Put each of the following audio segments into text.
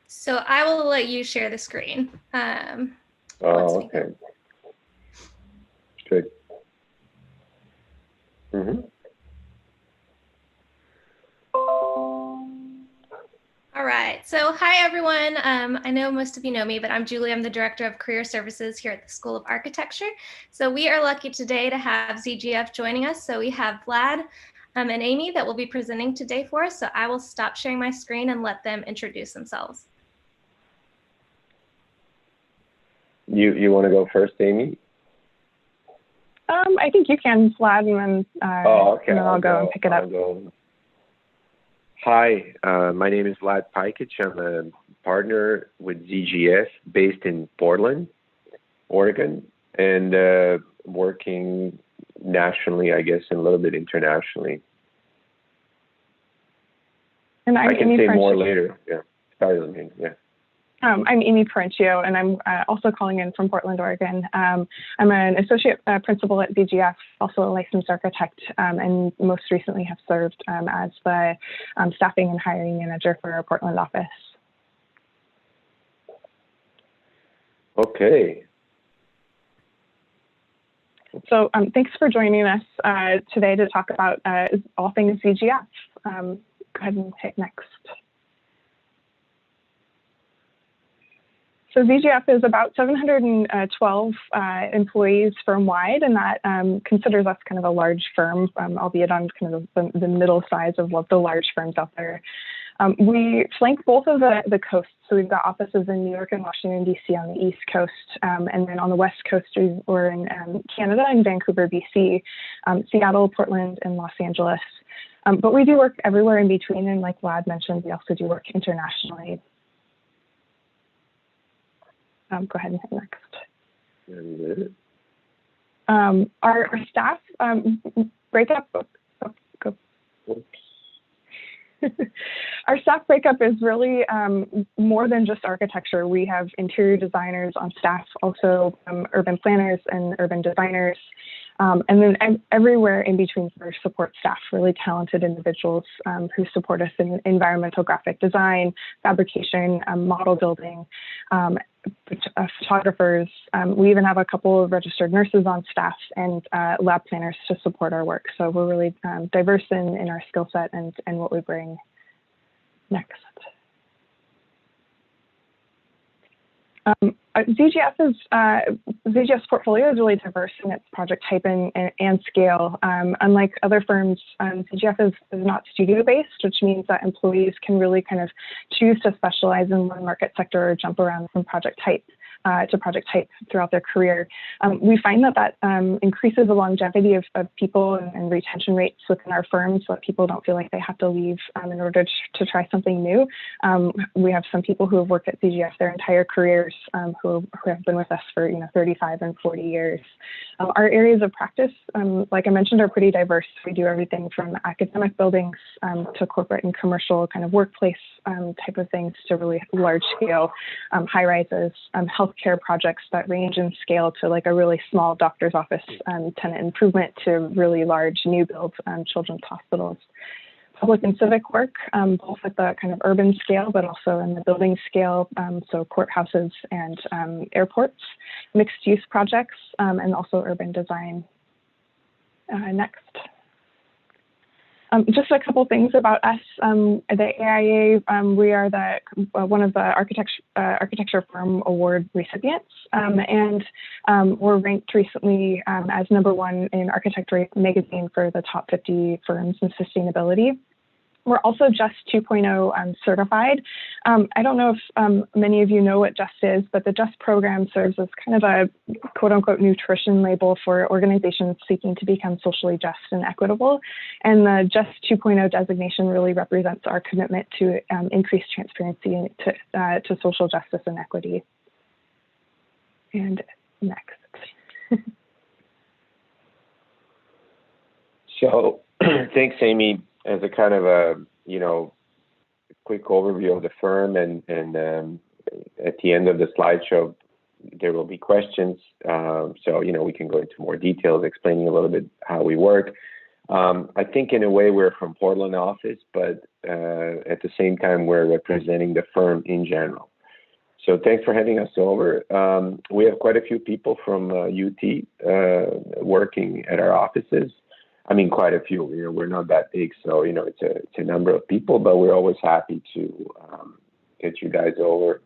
So I will let you share the screen. Oh, okay. Good. All right. So hi, everyone. I know most of you know me, but I'm Julie. I'm the Director of Career Services here at the School of Architecture. So we are lucky today to have ZGF joining us. So we have Vlad and Amy that will be presenting today for us. So I will stop sharing my screen and let them introduce themselves. You want to go first, Amy? I think you can, Vlad, and then, okay. and then I'll go and pick it up. Hi, my name is Vlad Pajkic. I'm a partner with ZGF based in Portland, Oregon, and working nationally, I guess, and a little bit internationally. And I can say more later. Yeah, sorry, yeah. I'm Amy Parentio, and I'm also calling in from Portland, Oregon. I'm an associate principal at ZGF, also a licensed architect, and most recently have served as the staffing and hiring manager for our Portland office. Okay. So thanks for joining us today to talk about all things ZGF. Go ahead and hit next. So ZGF is about 712 employees firm-wide, and that considers us kind of a large firm, albeit on kind of the middle size of what the large firms out there. We flank both of the coasts, so we've got offices in New York and Washington, D.C. on the East Coast, and then on the West Coast, we're in Canada and Vancouver, B.C., Seattle, Portland, and Los Angeles. But we do work everywhere in between, and like Vlad mentioned, we also do work internationally. Go ahead and hit next. Our staff breakup. Our staff breakup is really more than just architecture. We have interior designers on staff, also urban planners and urban designers, and then everywhere in between for support staff, really talented individuals who support us in environmental graphic design, fabrication, model building, photographers. We even have a couple of registered nurses on staff and lab planners to support our work. So we're really diverse in our skill set and what we bring. Next. ZGF's portfolio is really diverse in its project type and scale. Unlike other firms, ZGF is not studio-based, which means that employees can really kind of choose to specialize in one market sector or jump around from project type to project type throughout their career. We find that increases the longevity of people and retention rates within our firm, so that people don't feel like they have to leave in order to try something new. We have some people who have worked at ZGF their entire careers who have been with us for 35 and 40 years. Our areas of practice, like I mentioned, are pretty diverse. We do everything from academic buildings to corporate and commercial kind of workplace type of things to really large scale high rises, healthcare projects that range in scale to like a really small doctor's office tenant improvement to really large new builds children's hospitals. Public and civic work, both at the kind of urban scale, but also in the building scale, so courthouses and airports, mixed use projects, and also urban design. Next. Just a couple things about us. The AIA, we are one of the Architecture Firm Award recipients, and were ranked recently as #1 in Architect Rate magazine for the top 50 firms in sustainability. We're also JUST 2.0 certified. I don't know if many of you know what JUST is, but the JUST program serves as kind of a quote unquote nutrition label for organizations seeking to become socially just and equitable. And the JUST 2.0 designation really represents our commitment to increase transparency to social justice and equity. And next. So thanks, Amy. As a kind of a, quick overview of the firm, and at the end of the slideshow, there will be questions. So, we can go into more details, explaining a little bit how we work. I think in a way we're from Portland office, but at the same time we're representing the firm in general. So thanks for having us over. We have quite a few people from UT working at our offices. I mean, quite a few. We're not that big, so it's a number of people, but we're always happy to get you guys over.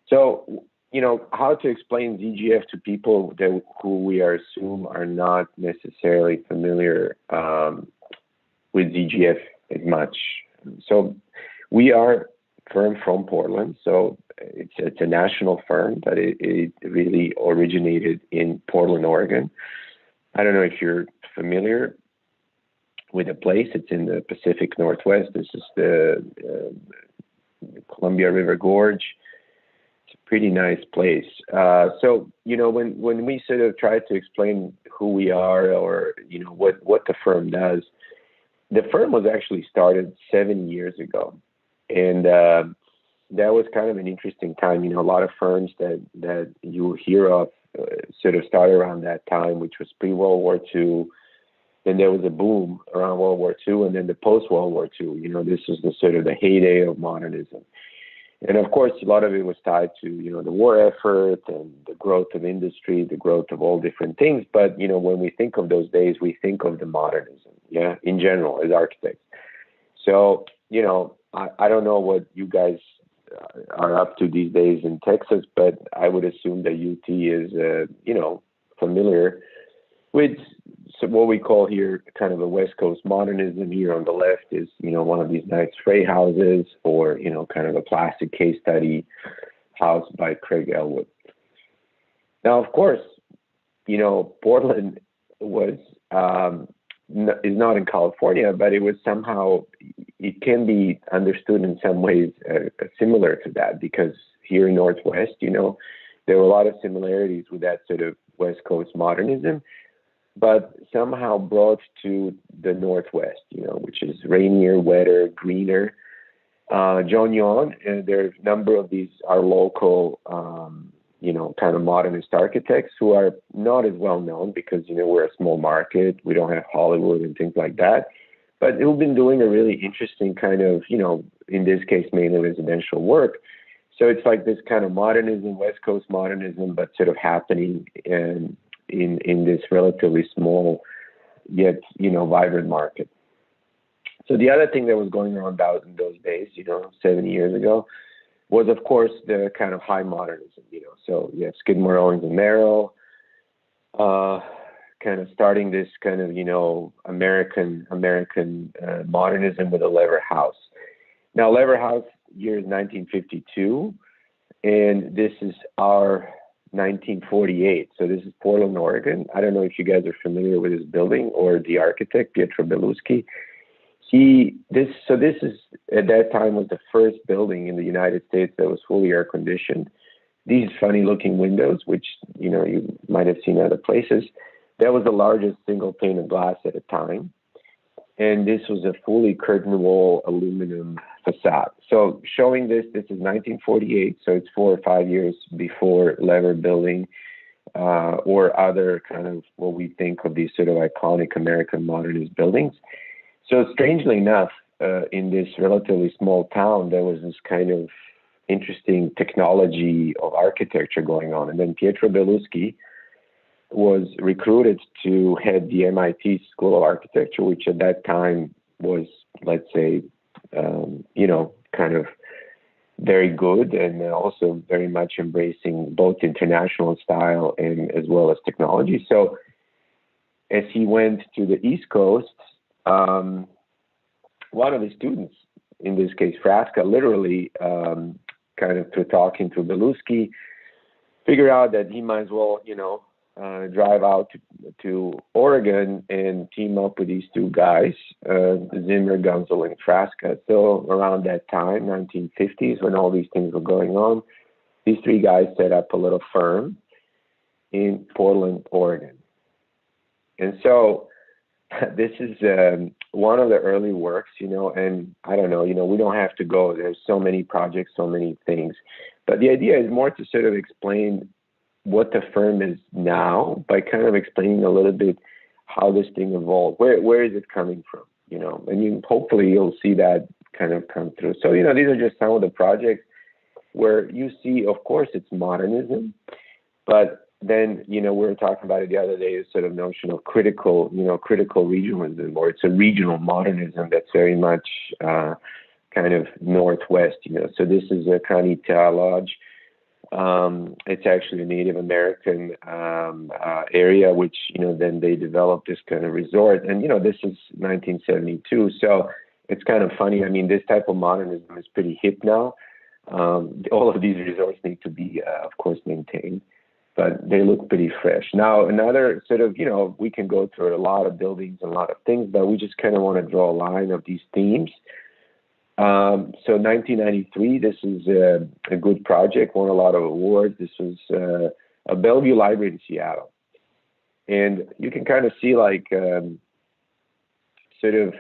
So how to explain ZGF to people who we assume are not necessarily familiar with ZGF as much. So we are a firm from Portland, so it's a national firm, but it really originated in Portland, Oregon. I don't know if you're familiar with the place. It's in the Pacific Northwest. This is the Columbia River Gorge. Pretty nice place. So when we sort of try to explain who we are or what the firm does, the firm was actually started 7 years ago, and that was kind of an interesting time. A lot of firms that you hear of sort of started around that time, which was pre-World War II. Then there was a boom around World War II, and then the post-World War II. This was the sort of the heyday of modernism. And of course, a lot of it was tied to, the war effort and the growth of industry, the growth of all different things. But, when we think of those days, we think of the modernism, in general, as architects. So, I don't know what you guys are up to these days in Texas, but I would assume that UT is, familiar with what we call here kind of a West Coast modernism. Here on the left is, one of these nice Frey houses, or, kind of a classic case study house by Craig Elwood. Now, of course, Portland was, is not in California, but it was somehow, it can be understood in some ways similar to that, because here in Northwest, there were a lot of similarities with that sort of West Coast modernism, but somehow brought to the Northwest, which is rainier, wetter, greener. John Yon, and there's a number of these are local, kind of modernist architects who are not as well known because, we're a small market. We don't have Hollywood and things like that, but who've been doing a really interesting kind of, in this case, mainly residential work. So it's like this kind of modernism, West Coast modernism, but sort of happening in this relatively small yet vibrant market. So the other thing that was going on in those days, 7 years ago, was of course the kind of high modernism. So you have Skidmore, Owings and Merrill, kind of starting this kind of American modernism with a lever house. Now lever house year is 1952, and this is our 1948. So this is Portland, Oregon. I don't know if you guys are familiar with this building or the architect, Pietro Belluschi. This is, at that time, was the first building in the United States that was fully air conditioned. These funny looking windows, which, you might have seen other places, that was the largest single pane of glass at a time. And this was a fully curtain wall aluminum facade. So showing this is 1948, so it's 4 or 5 years before lever building or other kind of what we think of these sort of iconic American modernist buildings. So strangely enough, in this relatively small town, there was this kind of interesting technology of architecture going on. And then Pietro Belluschi was recruited to head the MIT School of Architecture, which at that time was, let's say, kind of very good, and also very much embracing both international style and as well as technology. So as he went to the East Coast, one of his students, in this case Frasca, literally kind of through talking to Belluschi, figured out that he might as well, drive out to Oregon and team up with these two guys, Zimmer, Gunzel, and Frasca. So around that time, 1950s, when all these things were going on, these three guys set up a little firm in Portland, Oregon. And so this is one of the early works, and I don't know, we don't have to go. There's so many projects, so many things. But the idea is more to sort of explain what the firm is now by kind of explaining a little bit how this thing evolved. Where is it coming from? You know, and hopefully you'll see that kind of come through. So, you know, these are just some of the projects where you see, of course, it's modernism, but then, you know, we were talking about it the other day, this sort of notion of critical regionalism, or it's a regional modernism that's very much kind of northwest, you know. So this is a Kanita Lodge. It's actually a Native American area, which, you know, then they developed this kind of resort. And, you know, this is 1972. So it's kind of funny. I mean, this type of modernism is pretty hip now. All of these resorts need to be, of course, maintained, but they look pretty fresh. Now, another sort of, you know, we can go through a lot of buildings, a lot of things, but we just kind of want to draw a line of these themes. So 1993, this is a good project, won a lot of awards. This was a Bellevue Library in Seattle. And you can kind of see, like, sort of,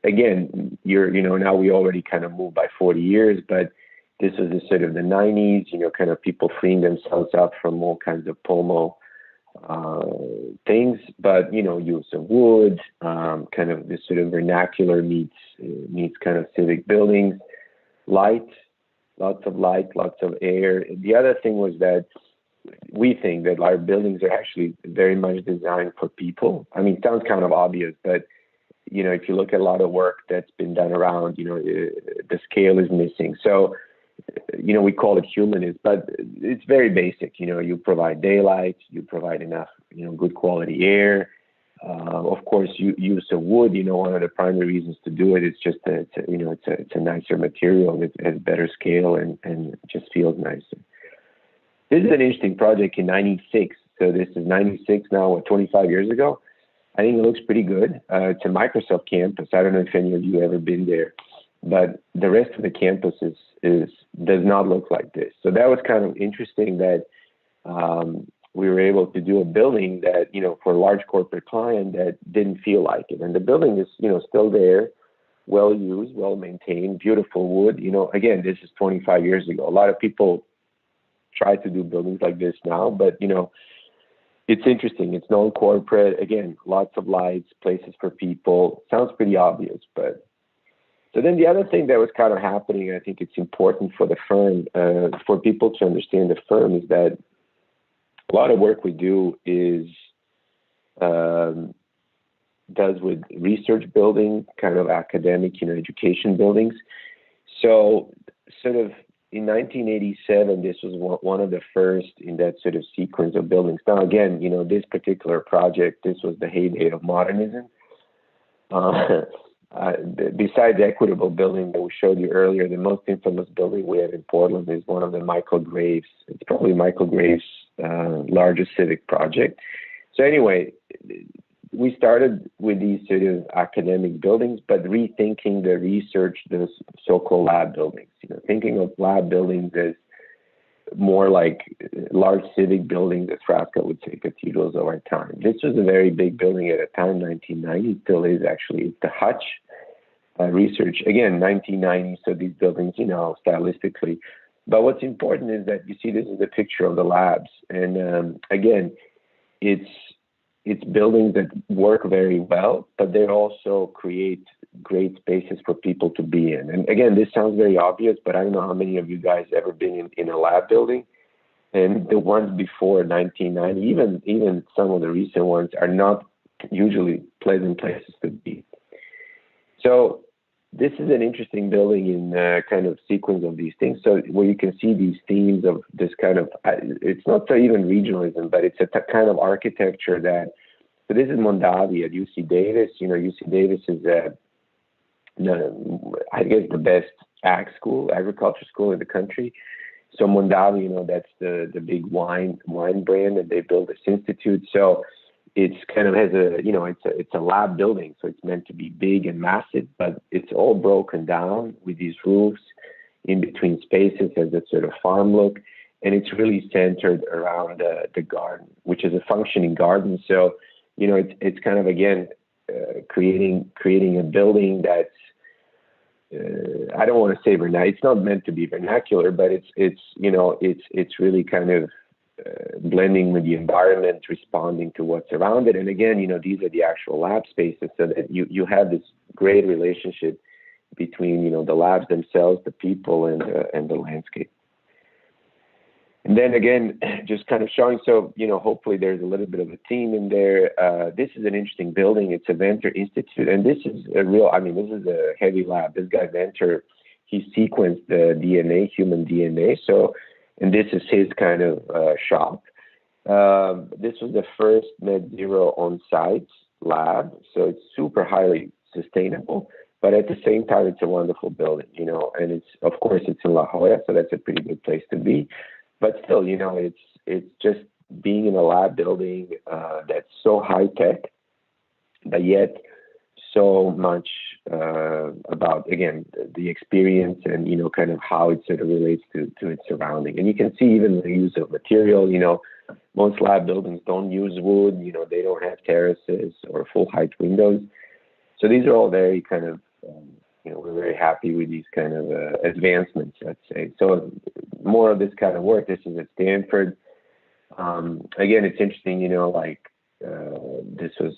again, you know, now we already kind of moved by 40 years, but this was the sort of the 90s, you know, kind of people freeing themselves up from all kinds of POMO things, but, you know, use of wood, kind of this sort of vernacular meets kind of civic buildings, light, lots of light, lots of air. The other thing was that we think that our buildings are actually very much designed for people. I mean, it sounds kind of obvious, but, you know, if you look at a lot of work that's been done around, you know, the scale is missing. So, you know, we call it humanist, but it's very basic. You know, you provide daylight, you provide enough, you know, good quality air. Of course, use of wood. You know, one of the primary reasons to do it is just that it's a nicer material. It has better scale and just feels nicer. This is an interesting project in '96. So this is '96 now, 25 years ago. I think it looks pretty good. It's a Microsoft campus. I don't know if any of you ever been there, but the rest of the campus does not look like this. So that was kind of interesting that we were able to do a building that, you know, for a large corporate client that didn't feel like it. And the building is, you know, still there, well used, well maintained, beautiful wood. You know, again, this is 25 years ago. A lot of people try to do buildings like this now, but, you know, it's interesting. It's non-corporate. Again, lots of lights, places for people. Sounds pretty obvious, but so then the other thing that was kind of happening, I think it's important for the firm, for people to understand the firm, is that a lot of work we do is does with research building, kind of academic, you know, education buildings. So sort of in 1987, this was one of the first in that sort of sequence of buildings. Now, again, you know, this particular project, this was the heyday of modernism. Besides the Equitable building that we showed you earlier, the most infamous building we have in Portland is one of the Michael Graves. It's probably Michael Graves' largest civic project. So anyway, we started with these sort of academic buildings, but rethinking the research, the so-called lab buildings. You know, thinking of lab buildings as more like large civic buildings, as Frasca would say, cathedrals of our time. This was a very big building at a time, 1990, still is actually. It's the Hutch research, again, 1990, so these buildings, you know, stylistically. But what's important is that you see this is a picture of the labs. And again, it's buildings that work very well, but they also create great spaces for people to be in. And again, this sounds very obvious, but I don't know how many of you guys ever been in a lab building. And the ones before 1990, even some of the recent ones, are not usually pleasant places to be. So this is an interesting building in kind of sequence of these things. So where you can see these themes of this kind of, it's not so even regionalism, but it's a kind of architecture that, so this is Mondavi at UC Davis. You know, UC Davis is I guess the best agriculture school in the country. So Mondavi, you know, that's the big wine brand, and they built this institute. So it's kind of has a, you know, it's a lab building, so it's meant to be big and massive, but it's all broken down with these roofs in between spaces as a sort of farm look, and it's really centered around the garden, which is a functioning garden. So, you know, it's kind of, again, creating a building that's I don't want to say vernacular. It's not meant to be vernacular, but it's you know, it's really kind of blending with the environment, responding to what's around it. And again, these are the actual lab spaces, so that you have this great relationship between, the labs themselves, the people, and the landscape. And then again, just kind of showing, so, hopefully there's a little bit of a theme in there. This is an interesting building. It's a Venter Institute, and this is this is a heavy lab. This guy, Venter, he sequenced the DNA, human DNA. So, and this is his kind of shop. This was the first net zero on-site lab. So it's super highly sustainable, but at the same time, it's a wonderful building, and it's in La Jolla, so that's a pretty good place to be. But still, it's just being in a lab building that's so high tech, but yet so much about, again, the experience and, kind of how it sort of relates to its surrounding. And you can see even the use of material, most lab buildings don't use wood, they don't have terraces or full height windows. So these are all very kind of, we're very happy with these kind of advancements, let's say. So more of this kind of work. This is at Stanford. Again, it's interesting, this was,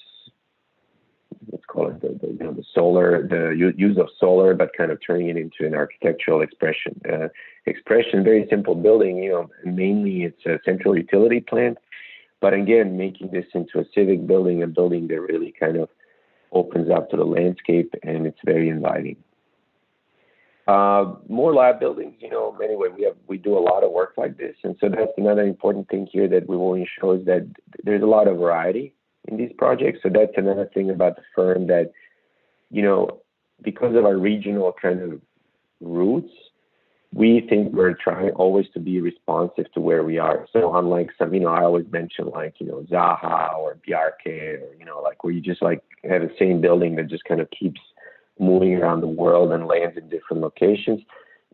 let's call it the solar, the use of solar, but kind of turning it into an architectural expression. Very simple building, mainly it's a central utility plant, but again, making this into a civic building, a building that really kind of opens up to the landscape, and it's very inviting. More lab buildings, anyway, we do a lot of work like this. And so that's another important thing here that we want to show, is that there's a lot of variety in these projects. So that's another thing about the firm, that, because of our regional kind of roots, we think we're trying always to be responsive to where we are. So unlike some, I always mention Zaha or Bjarke, or, where you just have the same building that just kind of keeps moving around the world and lands in different locations.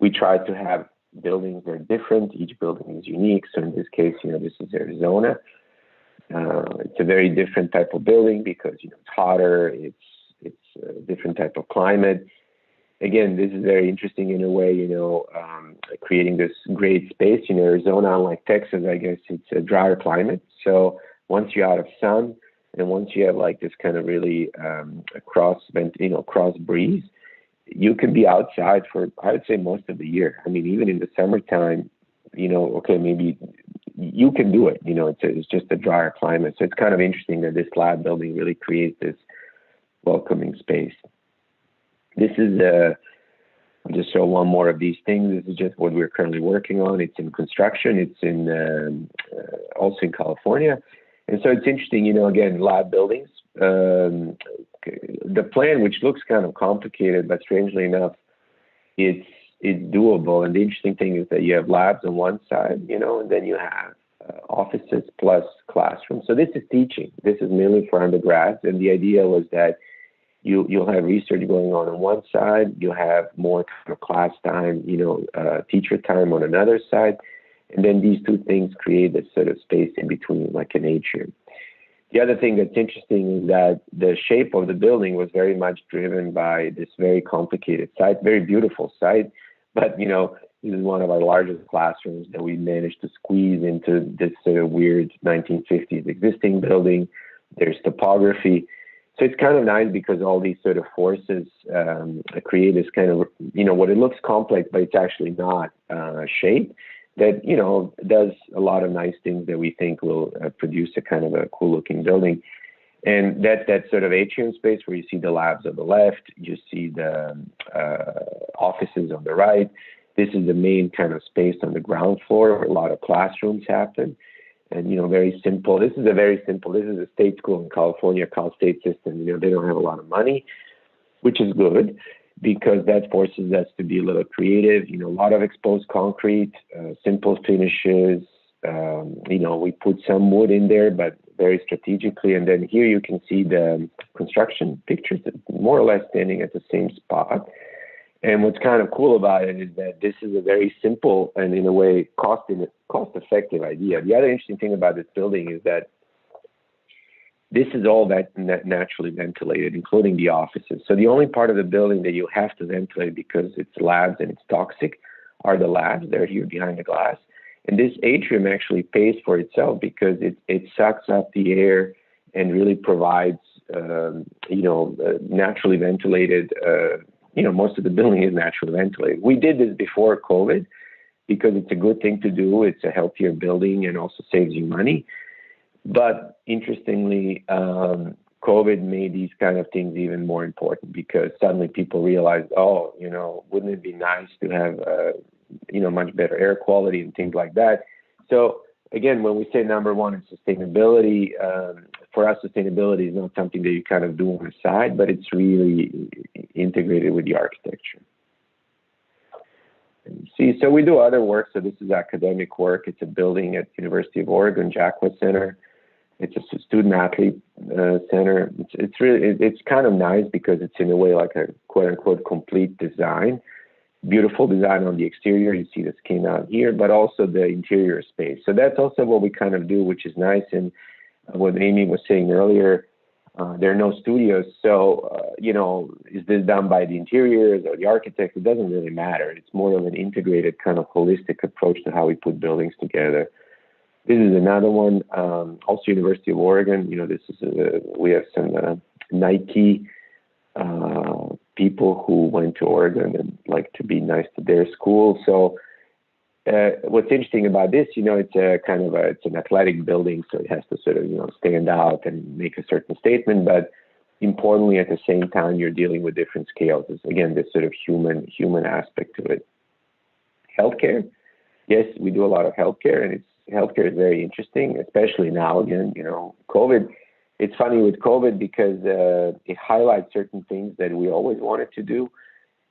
We try to have buildings that are different. Each building is unique. So in this case, this is Arizona. It's a very different type of building because, it's hotter. It's a different type of climate. Again, this is very interesting in a way, creating this great space. Arizona, unlike Texas, I guess it's a drier climate. So once you're out of sun, and once you have this kind of really cross breeze, you can be outside for, I would say, most of the year. I mean, even in the summertime, maybe you can do it. It's just a drier climate. So it's kind of interesting that this lab building really creates this welcoming space. This is, I'll just show one more of these things. This is just what we're currently working on. It's in construction. It's in also in California. And so it's interesting, again, lab buildings. The plan, which looks kind of complicated, but strangely enough, it's doable. And the interesting thing is that you have labs on one side, and then you have offices plus classrooms. So this is teaching. This is mainly for undergrads. And the idea was that you'll have research going on one side, you have more kind of class time, teacher time on another side. And then these two things create this sort of space in between, like an atrium. The other thing that's interesting is that the shape of the building was very much driven by this very complicated site, very beautiful site. But, this is one of our largest classrooms that we managed to squeeze into this sort of weird 1950s existing building. There's topography. So it's kind of nice because all these sort of forces create this kind of, what it looks complex, but it's actually not shape that, does a lot of nice things that we think will produce a kind of a cool looking building. And that sort of atrium space where you see the labs on the left, you see the offices on the right. This is the main kind of space on the ground floor where a lot of classrooms happen. And, very simple. This is a state school in California, Cal State system. They don't have a lot of money, which is good because that forces us to be a little creative. A lot of exposed concrete, simple finishes. We put some wood in there, but very strategically. And then here you can see the construction pictures, more or less standing at the same spot. And what's kind of cool about it is that this is a very simple and, in a way, cost-effective idea. The other interesting thing about this building is that this is all that naturally ventilated, including the offices. So the only part of the building that you have to ventilate because it's labs and it's toxic are the labs. They're here behind the glass. And this atrium actually pays for itself because it sucks up the air and really provides, naturally ventilated, most of the building is naturally ventilated. We did this before COVID because it's a good thing to do. It's a healthier building and also saves you money. But interestingly, COVID made these kind of things even more important because suddenly people realized, wouldn't it be nice to have, much better air quality and things like that. So again, when we say number one is sustainability, for us, sustainability is not something that you kind of do on the side, but it's really integrated with the architecture. And see, so we do other work. So this is academic work. It's a building at University of Oregon, Jacquet Center. It's a student athlete center. It's kind of nice because it's in a way like a quote unquote complete design. Beautiful design on the exterior. You see the skin out here, but also the interior space. So that's also what we kind of do, which is nice. And what Amy was saying earlier, there are no studios. So, is this done by the interiors or the architect? It doesn't really matter. It's more of an integrated kind of holistic approach to how we put buildings together. This is another one, also University of Oregon. This is we have some Nike people who went to Oregon and like to be nice to their school. So what's interesting about this, it's it's an athletic building, so it has to sort of stand out and make a certain statement. But importantly, at the same time, you're dealing with different scales. It's, again, this sort of human aspect to it. Healthcare, yes, we do a lot of healthcare, and healthcare is very interesting, especially now. Again, COVID. It's funny with COVID because it highlights certain things that we always wanted to do,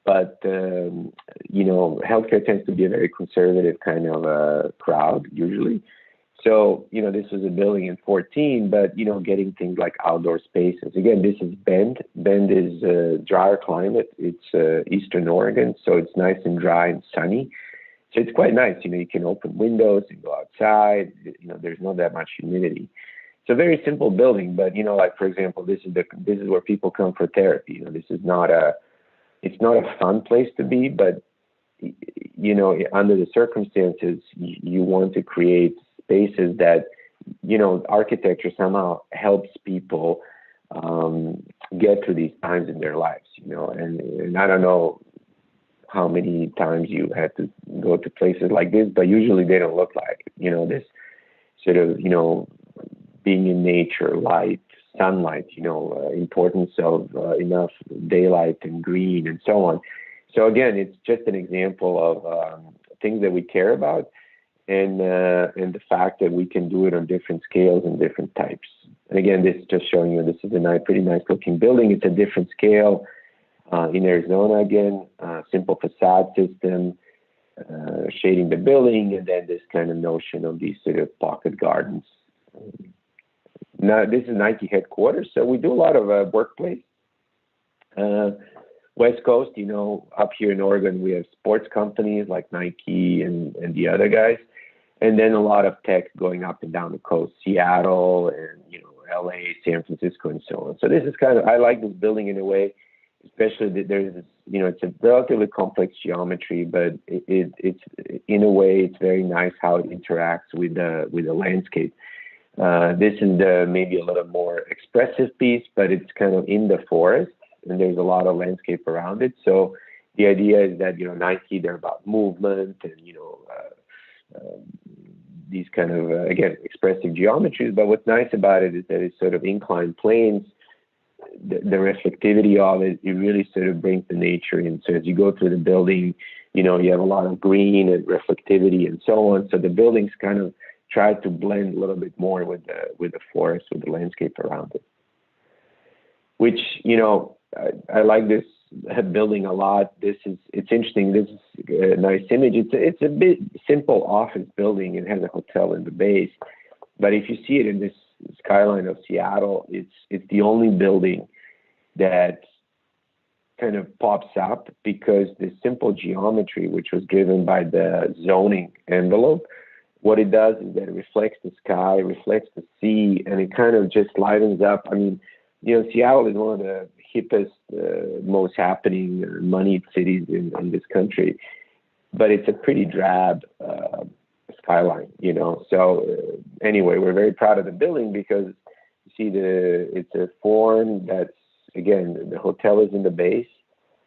but healthcare tends to be a very conservative kind of crowd usually. So this was a building in 14, but getting things like outdoor spaces. Again, this is Bend. Bend is drier climate. It's Eastern Oregon, so it's nice and dry and sunny. So it's quite nice. You can open windows and go outside. There's not that much humidity. It's a very simple building, but like for example, this is where people come for therapy. This is not it's not a fun place to be, but under the circumstances, you want to create spaces that architecture somehow helps people get through these times in their lives. And I don't know how many times you had to go to places like this, but usually they don't look like this sort of being in nature, light, sunlight, importance of enough daylight and green and so on. So again, it's just an example of things that we care about, and the fact that we can do it on different scales and different types. And again, this is just showing you this is a pretty nice looking building. It's a different scale in Arizona again, simple facade system, shading the building, and then this kind of notion of these sort of pocket gardens. Now, this is Nike headquarters, so we do a lot of workplace. West Coast, up here in Oregon, we have sports companies like Nike and the other guys, and then a lot of tech going up and down the coast, Seattle and LA, San Francisco, and so on. So this is I like this building in a way, especially that there's this, it's a relatively complex geometry, but it's in a way it's very nice how it interacts with the landscape. This is maybe a little more expressive piece, but it's kind of in the forest, and there's a lot of landscape around it. So the idea is that Nike, they're about movement and these kind of again expressive geometries. But what's nice about it is that it's sort of inclined planes. The reflectivity of it really sort of brings the nature in. So as you go through the building, you have a lot of green and reflectivity and so on. So the buildings kind of try to blend a little bit more with the forest, with the landscape around it. Which I like this building a lot. It's interesting. This is a nice image. It's a bit simple office building. It has a hotel in the base, but if you see it in this skyline of Seattle, it's the only building that kind of pops up because the simple geometry, which was driven by the zoning envelope, what it does is that it reflects the sky, reflects the sea, and it kind of just livens up. I mean, Seattle is one of the hippest, most happening, moneyed cities in this country, but it's a pretty drab skyline, So anyway, we're very proud of the building because you see it's a form that's, again, the hotel is in the base.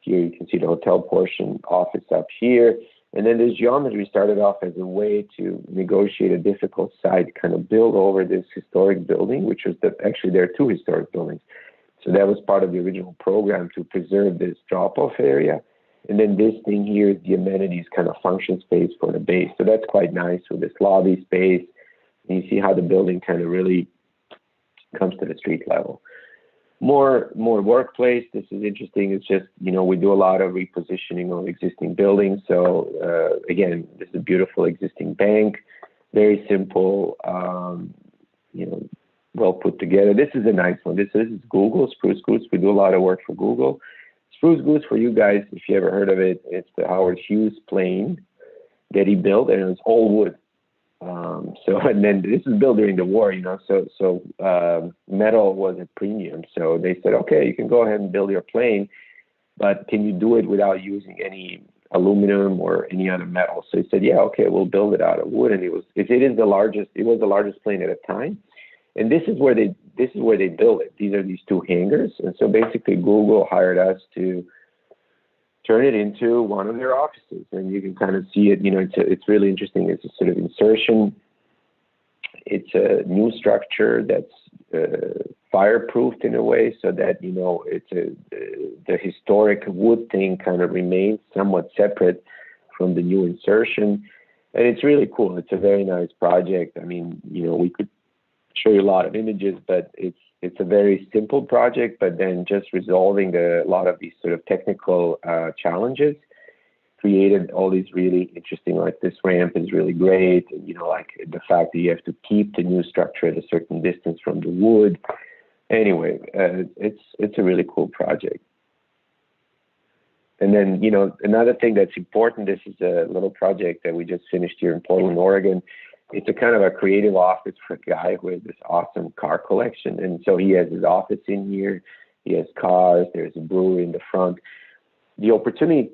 Here you can see the hotel portion, office up here. And then this geometry started off as a way to negotiate a difficult site, kind of build over this historic building, which was actually there are two historic buildings. So that was part of the original program to preserve this drop-off area. And then this thing here is the amenities kind of function space for the base. So that's quite nice with this lobby space. And you see how the building kind of really comes to the street level. More workplace. This is interesting. It's just, we do a lot of repositioning of existing buildings. So again, this is a beautiful existing bank, very simple, well put together. This is a nice one. This is Google, Spruce Goose. We do a lot of work for Google. Spruce Goose, for you guys, if you ever heard of it, it's the Howard Hughes plane that he built, and it was all wood. And then this is built during the war, so metal was a premium. So they said, okay, you can go ahead and build your plane, but can you do it without using any aluminum or any other metal? So he said, yeah, okay, we'll build it out of wood. And it was the largest plane at the time. And this is where they build it. These are these two hangars. And so basically Google hired us to turn it into one of their offices. And you can kind of see it, it's really interesting. It's a sort of insertion. It's a new structure that's fireproofed in a way so that, the historic wood thing kind of remains somewhat separate from the new insertion. And it's really cool. It's a very nice project. I mean, we could show you a lot of images, but it's a very simple project, but then just resolving a lot of these sort of technical challenges created all these really interesting, like this ramp is really great. And, like the fact that you have to keep the new structure at a certain distance from the wood. Anyway, it's a really cool project. And then, another thing that's important, this is a little project that we just finished here in Portland, Oregon. It's a kind of a creative office for a guy who has this awesome car collection. And so he has his office in here. He has cars. There's a brewery in the front. The opportunity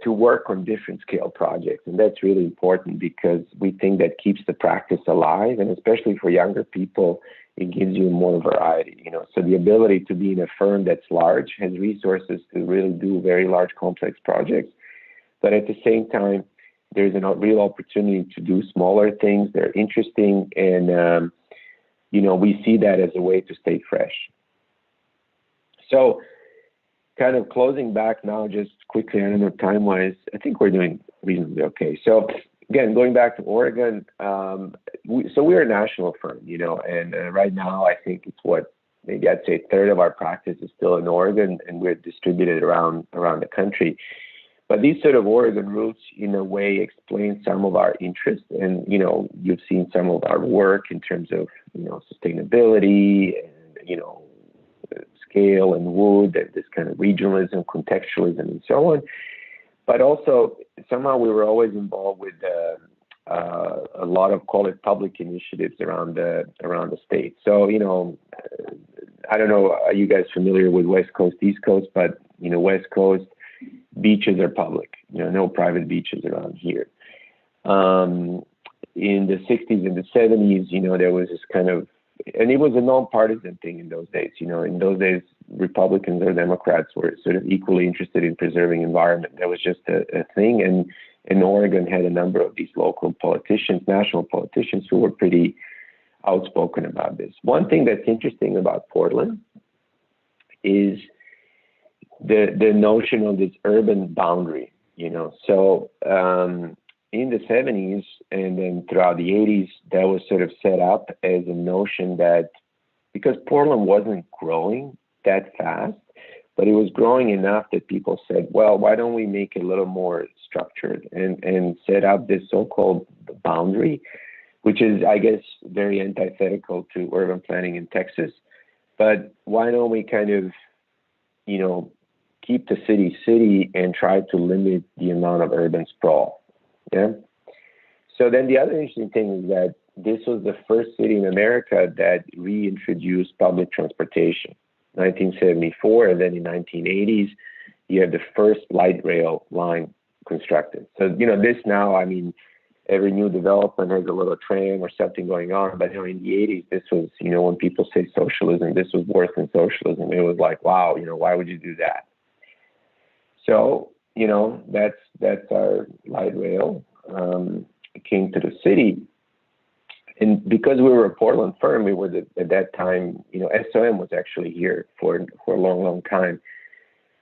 to work on different scale projects. And that's really important because we think that keeps the practice alive. And especially for younger people, it gives you more variety. So the ability to be in a firm that's large, has resources to really do very large, complex projects. But at the same time, there's a real opportunity to do smaller things. They're interesting. And, we see that as a way to stay fresh. So kind of closing back now, just quickly, I don't know, time-wise, I think we're doing reasonably okay. So again, going back to Oregon, we're a national firm, and right now I think it's maybe I'd say a third of our practice is still in Oregon, and we're distributed around the country. But these sort of Oregon roots, in a way, explain some of our interests. And, you've seen some of our work in terms of, sustainability and, scale and wood, and this kind of regionalism, contextualism, and so on. But also, somehow we were always involved with a lot of, call it, public initiatives around the state. So, I don't know, are you guys familiar with West Coast, East Coast? But, West Coast, beaches are public, no private beaches around here. In the 60s and the 70s, there was this kind of, and it was a nonpartisan thing in those days. In those days, Republicans or Democrats were sort of equally interested in preserving environment. That was just a thing. And Oregon had a number of these local politicians, national politicians, who were pretty outspoken about this. One thing that's interesting about Portland is the notion of this urban boundary, So in the 70s and then throughout the 80s, that was sort of set up as a notion that because Portland wasn't growing that fast, but it was growing enough that people said, well, why don't we make it a little more structured and set up this so-called boundary, which is, I guess, very antithetical to urban planning in Texas. But why don't we kind of, keep the city and try to limit the amount of urban sprawl. Yeah. So then the other interesting thing is that this was the first city in America that reintroduced public transportation, 1974, and then in 1980s, you had the first light rail line constructed. So, this now, I mean, every new development has a little tram or something going on. But in the 80s, this was, when people say socialism, this was worse than socialism. It was like, wow, why would you do that? So, that's our light rail. It came to the city. And because we were a Portland firm, we were at that time, SOM was actually here for a long, long time.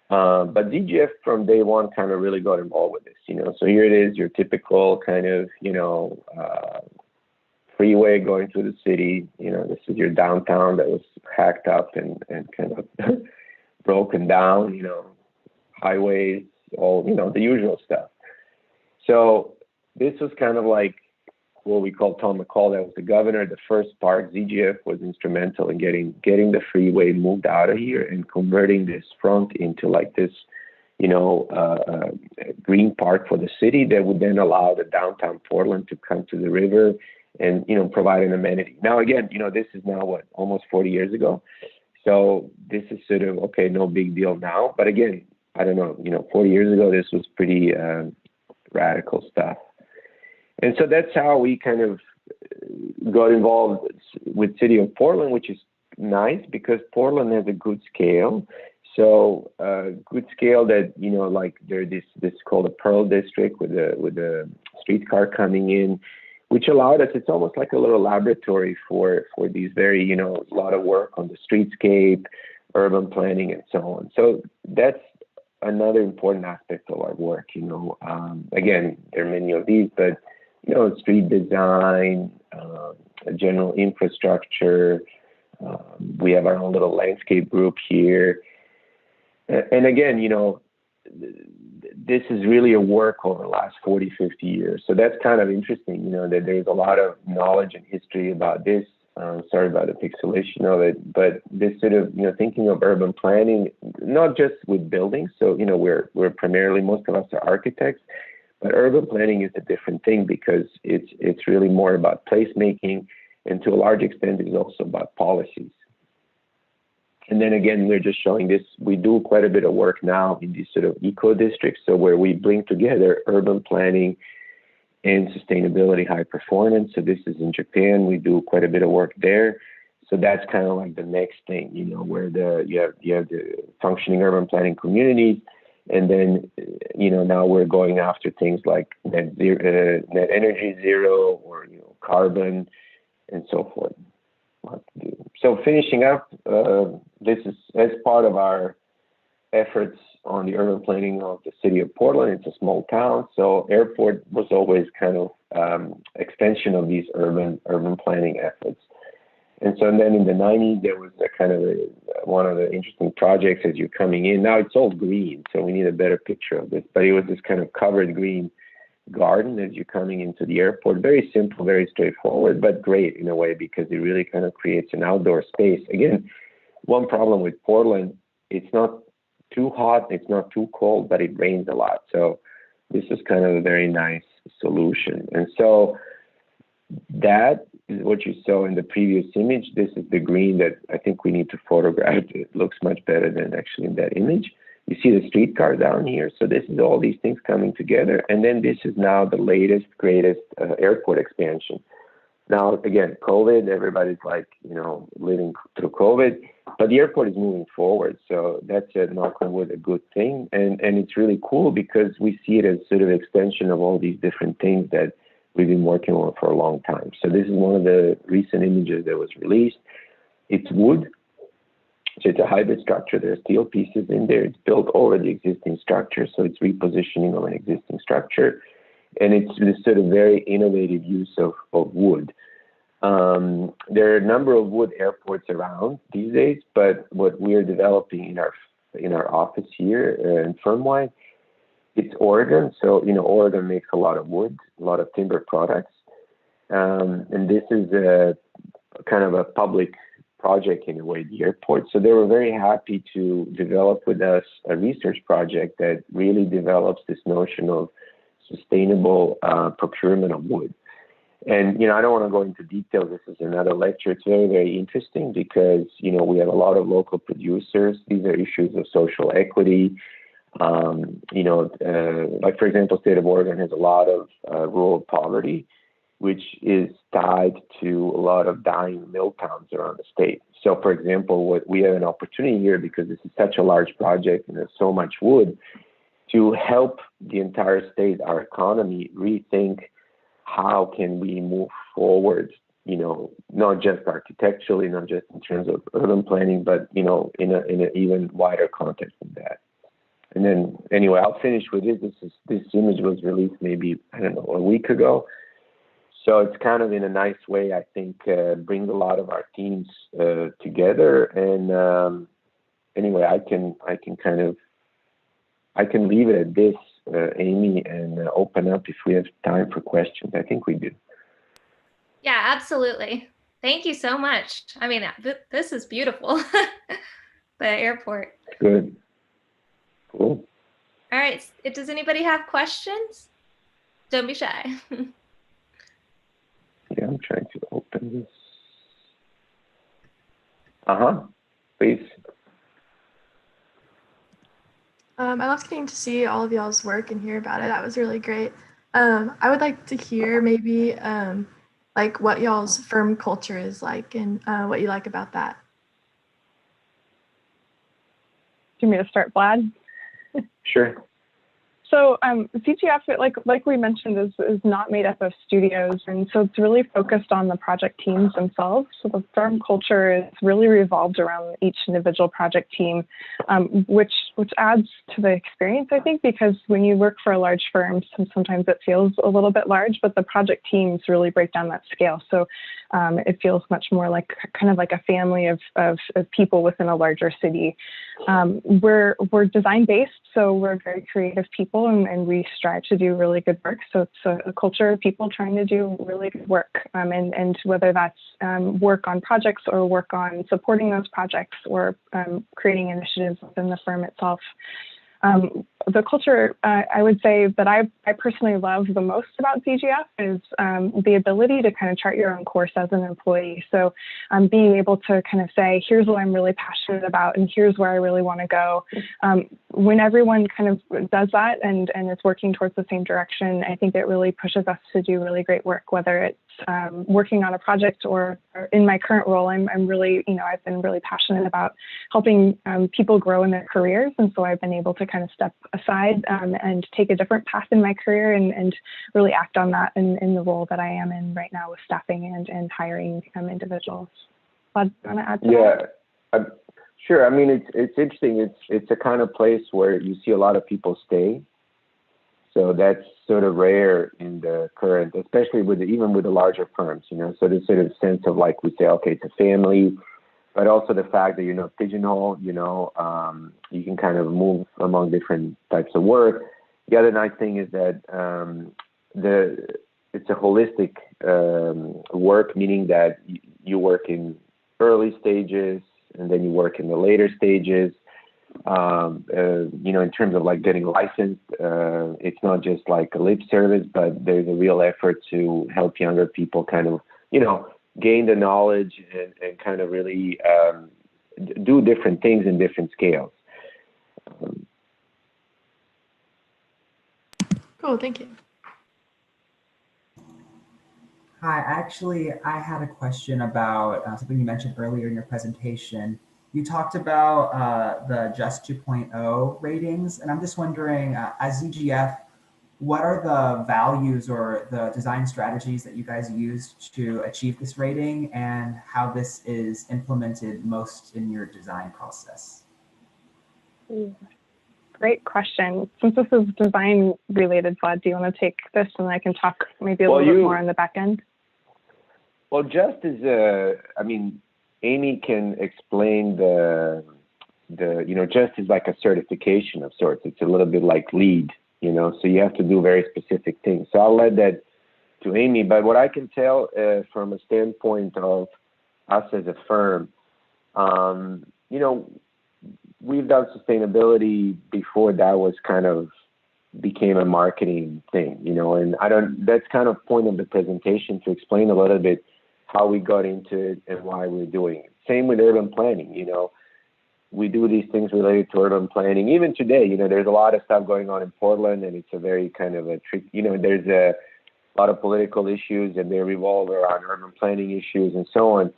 But ZGF from day one kind of really got involved with this, So here it is, your typical kind of, freeway going through the city. This is your downtown that was hacked up and kind of broken down, highways, all, the usual stuff. So this was kind of like what we call Tom McCall, that was the governor, the first part. ZGF was instrumental in getting the freeway moved out of here and converting this front into like this, green park for the city that would then allow the downtown Portland to come to the river and, provide an amenity. Now, again, this is now almost 40 years ago. So this is sort of, okay, no big deal now. But again, I don't know, 40 years ago, this was pretty radical stuff. And so that's how we kind of got involved with City of Portland, which is nice because Portland has a good scale. So good scale that, like there's this called the Pearl District with the streetcar coming in, which allowed us, it's almost like a little laboratory for these very, a lot of work on the streetscape, urban planning, and so on. So that's another important aspect of our work, again, there are many of these, but street design, general infrastructure. We have our own little landscape group here. And again, this is really a work over the last 40, 50 years. So that's kind of interesting, that there's a lot of knowledge and history about this. Sorry about the pixelation of it, but this sort of, thinking of urban planning, not just with buildings. So, we're primarily, most of us are architects. But urban planning is a different thing because it's really more about placemaking, and to a large extent, it's also about policies. And then again, we're just showing this. We do quite a bit of work now in these sort of eco districts, so where we bring together urban planning and sustainability, high performance. So this is in Japan. We do quite a bit of work there. So that's kind of like the next thing, where you have the functioning urban planning communities. And then, now we're going after things like net energy zero or, carbon and so forth. So finishing up, this is as part of our efforts on the urban planning of the city of Portland. It's a small town, so airport was always kind of extension of these urban planning efforts. And so then in the 90s, there was one of the interesting projects as you're coming in. Now it's all green, so we need a better picture of this. But it was this kind of covered green garden as you're coming into the airport. Very simple, very straightforward, but great in a way because it really kind of creates an outdoor space. Again, one problem with Portland, it's not too hot, it's not too cold, but it rains a lot. So this is kind of a very nice solution. And so that is what you saw in the previous image. This is the green that I think we need to photograph. It looks much better than actually in that image. You see the streetcar down here. So this is all these things coming together. And then this is now the latest, greatest airport expansion. Now, again, COVID, everybody's like, living through COVID, but the airport is moving forward. So that's a knock on wood, a good thing. And it's really cool because we see it as sort of extension of all these different things that we've been working on for a long time. So this is one of the recent images that was released. It's wood. So it's a hybrid structure. There are steel pieces in there. It's built over the existing structure. So it's repositioning of an existing structure. And it's this sort of very innovative use of wood. There are a number of wood airports around these days, but what we are developing in our office here in Firmwide, it's Oregon. So, Oregon makes a lot of wood, a lot of timber products. And this is a kind of a public project in a way, the airport. So they were very happy to develop with us a research project that really develops this notion of sustainable procurement of wood. And, I don't want to go into detail. This is another lecture. It's very, very interesting because, we have a lot of local producers. These are issues of social equity. Like for example, state of Oregon has a lot of rural poverty, which is tied to a lot of dying mill towns around the state. So for example, what we have an opportunity here, because this is such a large project and there's so much wood, to help the entire state, our economy, rethink how can we move forward, not just architecturally, not just in terms of urban planning, but, in an even wider context than that. And then, anyway, I'll finish with it. This image was released maybe, I don't know, a week ago. So it's kind of in a nice way, I think, brings a lot of our teams together. And anyway, I can leave it at this, Amy, and open up if we have time for questions. I think we do. Yeah, absolutely. Thank you so much. I mean, this is beautiful. The airport. Good. Cool. All right. Does anybody have questions? Don't be shy. Yeah, I'm trying to open this. Please. I loved getting to see all of y'all's work and hear about it. That was really great. I would like to hear maybe like what y'all's firm culture is like and what you like about that. Do you want me to start, Vlad? Sure. So ZGF, like we mentioned, is not made up of studios, and so it's really focused on the project teams themselves. So the firm culture is really revolved around each individual project team, which adds to the experience, I think, because when you work for a large firm, sometimes it feels a little bit large, but the project teams really break down that scale. So it feels much more like kind of like a family of people within a larger city. We're design based, so we're very creative people, and we strive to do really good work. So it's a culture of people trying to do really good work, and whether that's work on projects or work on supporting those projects or creating initiatives within the firm itself. The culture, I would say that I personally love the most about ZGF is the ability to kind of chart your own course as an employee. So being able to kind of say, here's what I'm really passionate about and here's where I really want to go. When everyone kind of does that and is working towards the same direction, I think it really pushes us to do really great work, whether it's working on a project or in my current role, I'm really, I've been really passionate about helping people grow in their careers. And so I've been able to kind of step aside and take a different path in my career and really act on that in the role that I am in right now with staffing and hiring individuals. Vlad, do you want to add to that? Sure. I mean, it's interesting. It's a kind of place where you see a lot of people stay. So that's sort of rare in the current, especially even with the larger firms, so there's sort of sense of like we say, okay, it's a family, but also the fact that you're not pigeonholed, you can kind of move among different types of work. The other nice thing is that it's a holistic work, meaning that you work in early stages and then you work in the later stages. In terms of like getting licensed, it's not just like a lip service, but there's a real effort to help younger people kind of, gain the knowledge and kind of really do different things in different scales. Cool, thank you. Hi, actually, I had a question about something you mentioned earlier in your presentation. You talked about the Just 2.0 ratings, and I'm just wondering, as ZGF, what are the values or the design strategies that you guys used to achieve this rating and how this is implemented most in your design process? Great question. Since this is design related, Vlad, do you want to take this and I can talk maybe a little bit more on the back end? Well, Just is, Amy can explain Just is like a certification of sorts. It's a little bit like LEED, so you have to do very specific things. So I'll let that to Amy. But what I can tell from a standpoint of us as a firm, we've done sustainability before that was kind of became a marketing thing, and that's kind of point of the presentation to explain a little bit how we got into it and why we're doing it. Same with urban planning, we do these things related to urban planning. Even today, there's a lot of stuff going on in Portland, and it's a very kind of a trick. There's a lot of political issues, and they revolve around urban planning issues and so on.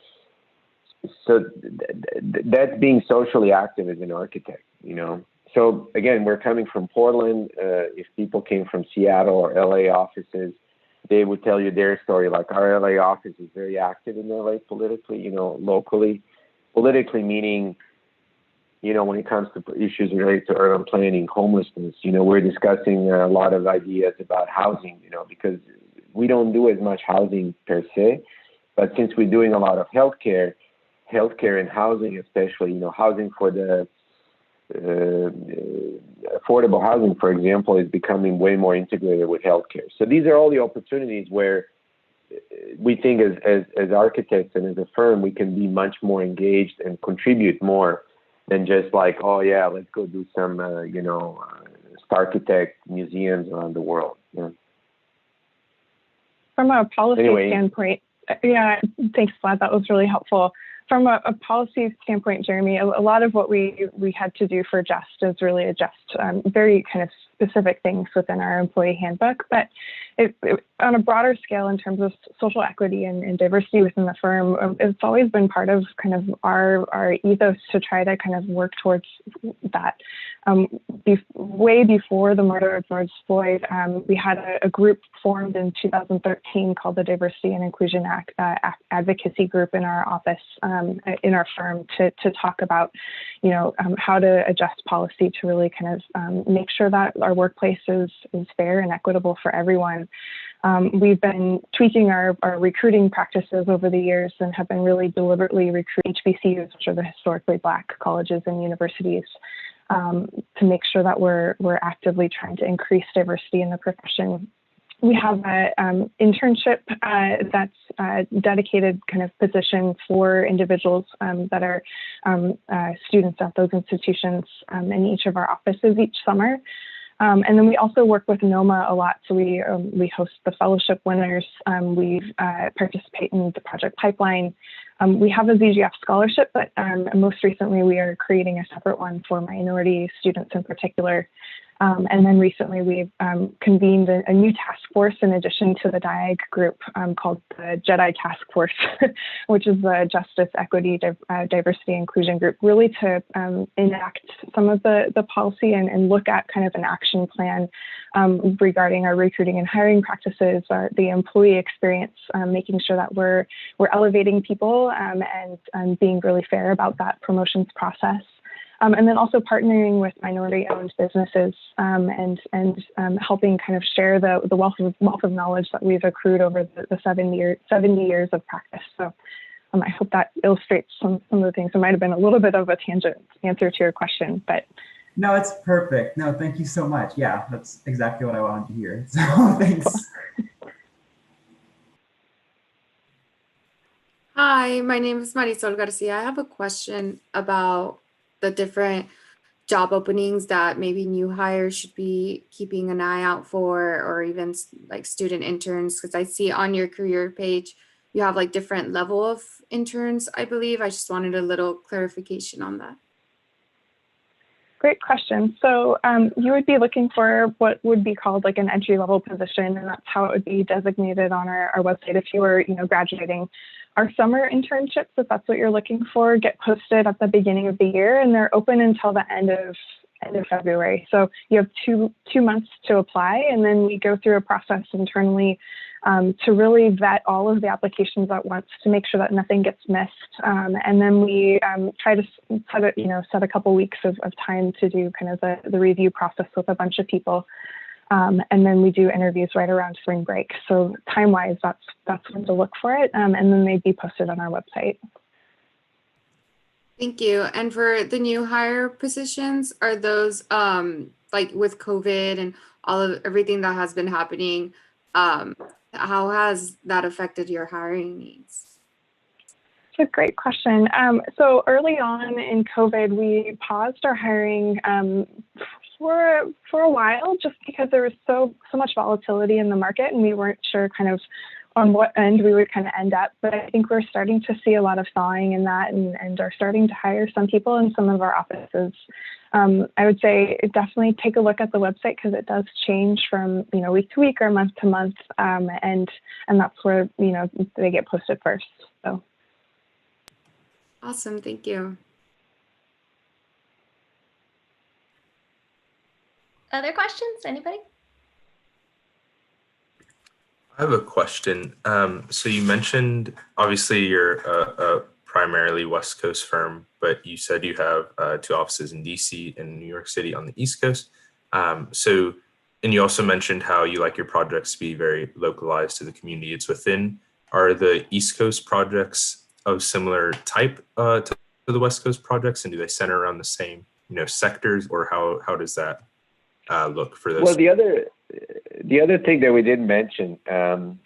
So that's being socially active as an architect, So again, we're coming from Portland. If people came from Seattle or LA offices, they would tell you their story. Like our LA office is very active in LA politically, locally. Politically meaning, when it comes to issues related to urban planning, homelessness, we're discussing a lot of ideas about housing, because we don't do as much housing per se, but since we're doing a lot of healthcare and housing, especially, housing for the affordable housing, for example, is becoming way more integrated with healthcare. So these are all the opportunities where we think as architects and as a firm, we can be much more engaged and contribute more than just like, oh yeah, let's go do some, architect museums around the world. From a policy standpoint, yeah, thanks, Vlad. That was really helpful. From a policy standpoint, Jeremy, a lot of what we had to do for JUST is really adjust very kind of specific things within our employee handbook. But on a broader scale, in terms of social equity and diversity within the firm, it's always been part of kind of our ethos to try to kind of work towards that. Way before the murder of George Floyd, we had a group formed in 2013 called the Diversity and Inclusion Advocacy Group in our office, in our firm, to talk about, how to adjust policy to really kind of make sure that our workplace is fair and equitable for everyone. We've been tweaking our recruiting practices over the years and have been really deliberately recruiting HBCUs, which are the historically Black colleges and universities, to make sure that we're actively trying to increase diversity in the profession. We have an internship that's a dedicated kind of position for individuals that are students at those institutions in each of our offices each summer. And then we also work with NOMA a lot. So we host the fellowship winners. We participate in the project pipeline. We have a ZGF scholarship, but most recently we are creating a separate one for minority students in particular. And then recently we've convened a new task force in addition to the DIAG group called the JEDI Task Force, which is the Justice, Equity, Diversity, Inclusion group, really to enact some of the policy and look at kind of an action plan regarding our recruiting and hiring practices, the employee experience, making sure that we're elevating people and being really fair about that promotions process. And then also partnering with minority-owned businesses and helping kind of share the wealth of knowledge that we've accrued over the 70 years of practice. So I hope that illustrates some of the things. It might have been a little bit of a tangent answer to your question, but. No, it's perfect. No, thank you so much. Yeah, that's exactly what I wanted to hear. So thanks. Hi, my name is Marisol Garcia. I have a question about the different job openings that maybe new hires should be keeping an eye out for, or even like student interns, because I see on your career page you have like different level of interns, I believe. I just wanted a little clarification on that. Great question. So you would be looking for what would be called like an entry-level position, and that's how it would be designated on our website if you were, graduating. Our summer internships, if that's what you're looking for, get posted at the beginning of the year, and they're open until the end of February. So you have two months to apply, and then we go through a process internally to really vet all of the applications at once to make sure that nothing gets missed. And then we try to set a couple weeks of time to do kind of the review process with a bunch of people. And then we do interviews right around spring break. So time-wise, that's when to look for it. And then they'd be posted on our website. Thank you. And for the new hire positions, are those like with COVID and everything that has been happening, how has that affected your hiring needs? That's a great question. So early on in COVID, we paused our hiring for a while, just because there was so much volatility in the market, and we weren't sure kind of on what end we would kind of end up. But I think we're starting to see a lot of thawing in that, and are starting to hire some people in some of our offices. I would say definitely take a look at the website, because it does change from week to week or month to month, and that's where they get posted first. So Awesome, thank you. Other questions? Anybody? I have a question. So you mentioned, obviously, you're a primarily West Coast firm, but you said you have 2 offices in DC and New York City on the East Coast. And you also mentioned how you like your projects to be very localized to the community it's within. Are the East Coast projects of similar type to the West Coast projects, and do they center around the same sectors, or how does that look for those? Well, the other thing that we didn't mention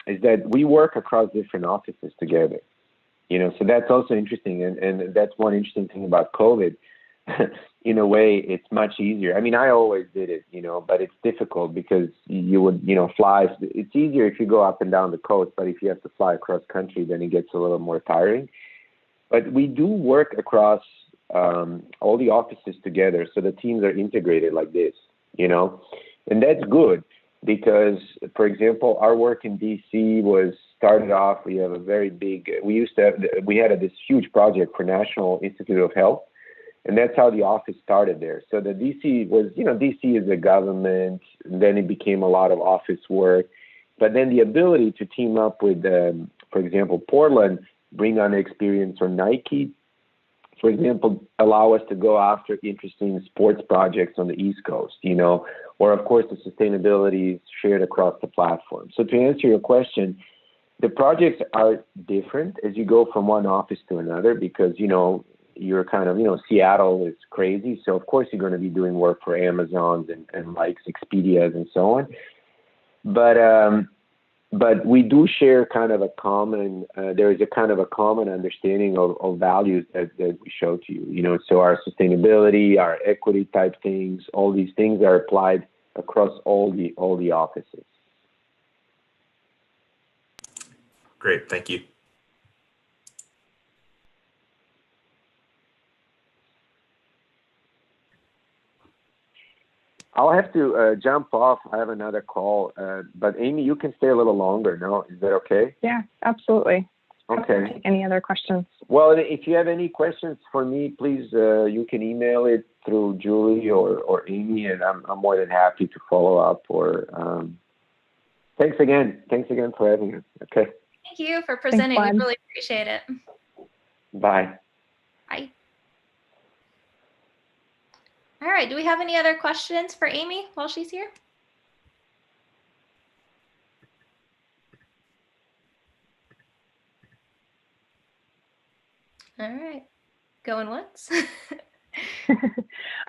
is that we work across different offices together. So that's also interesting, and that's one interesting thing about COVID. In a way, it's much easier. I mean, I always did it, but it's difficult because you would, fly. It's easier if you go up and down the coast, but if you have to fly across country, then it gets a little more tiring. But we do work across all the offices together, so the teams are integrated like this, and that's good because, for example, our work in DC was started off. We have a very big. We had this huge project for National Institute of Health. And that's how the office started there. So the DC was, DC is a government, and then it became a lot of office work. But then the ability to team up with, for example, Portland, bring on experience, or Nike, for example, allow us to go after interesting sports projects on the East Coast, or of course the sustainability is shared across the platform. So to answer your question, the projects are different as you go from one office to another because, you're kind of, Seattle is crazy. So of course you're going to be doing work for Amazons and likes Expedias and so on. But we do share kind of a common, there is a kind of a common understanding of values that we show to you, so our sustainability, our equity type things, all these things are applied across all the offices. Great, thank you. I'll have to jump off. I have another call, but Amy, you can stay a little longer. No, is that okay? Yeah, absolutely. Okay. Any other questions? Well, if you have any questions for me, please, you can email it through Julie or Amy, and I'm more than happy to follow up. Or thanks again for having us. Okay. Thank you for presenting. We really appreciate it. Bye. Bye. All right, do we have any other questions for Amy while she's here? All right, going once.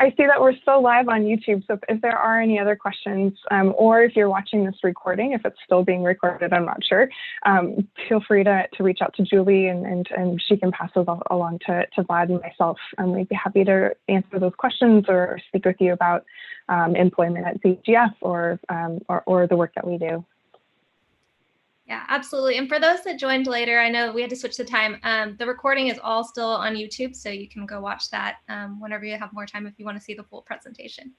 I see that we're still live on YouTube. So if there are any other questions, or if you're watching this recording, if it's still being recorded, I'm not sure, feel free to reach out to Julie and she can pass those along to Vlad and myself. We'd be happy to answer those questions or speak with you about employment at ZGF or the work that we do. Yeah, absolutely. And for those that joined later, I know we had to switch the time. The recording is all still on YouTube, so you can go watch that whenever you have more time if you want to see the full presentation.